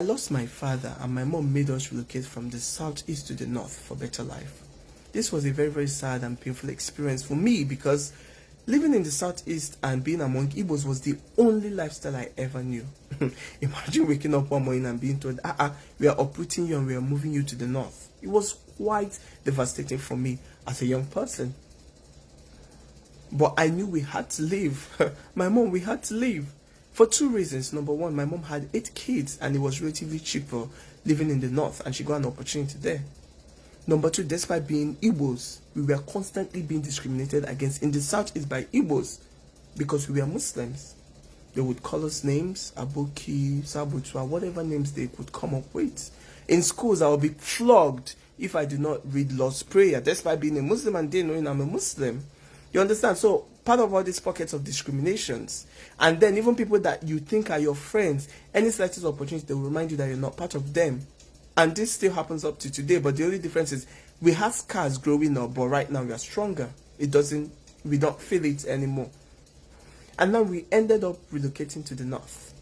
I lost my father and my mom made us relocate from the southeast to the north for better life. This was a very, very sad and painful experience for me because living in the southeast and being among Igbos was the only lifestyle I ever knew. Imagine waking up one morning and being told, we are uprooting you and we are moving you to the north. It was quite devastating for me as a young person. But I knew we had to leave. My mom, we had to leave. For two reasons. Number one, my mom had 8 kids and it was relatively cheaper living in the north and she got an opportunity there. Number two, despite being Igbos, we were constantly being discriminated against in the southeast by Igbos because we were Muslims. They would call us names, Aboki, Sabutua, whatever names they could come up with. In schools, I would be flogged if I did not read Lord's Prayer, despite being a Muslim and they knowing I'm a Muslim. You understand? So part of all these pockets of discriminations, and then even people that you think are your friends, any slightest opportunity, they will remind you that you're not part of them. And this still happens up to today, but the only difference is we have scars growing up, but right now we are stronger. We don't feel it anymore. And now we ended up relocating to the north.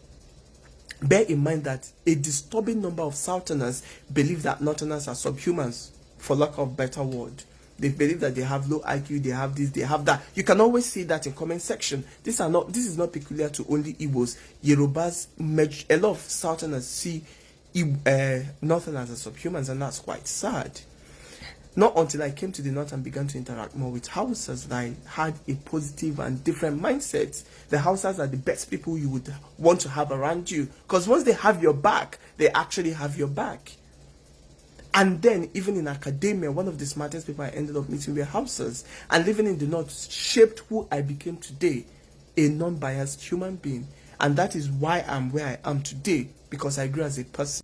Bear in mind that a disturbing number of Southerners believe that Northerners are subhumans, for lack of a better word. They believe that they have low IQ, they have this, they have that. You can always see that in comment section. This is not peculiar to only Igbos. Yorubas, a lot of Southerners see Northerners as subhumans, and that's quite sad. Not until I came to the north and began to interact more with Hausas that I had a positive and different mindset. The Hausas are the best people you would want to have around you, because once they have your back, they actually have your back. And then, even in academia, one of the smartest people I ended up meeting were Hausas. And living in the north shaped who I became today, a non-biased human being. And that is why I'm where I am today, because I grew as a person.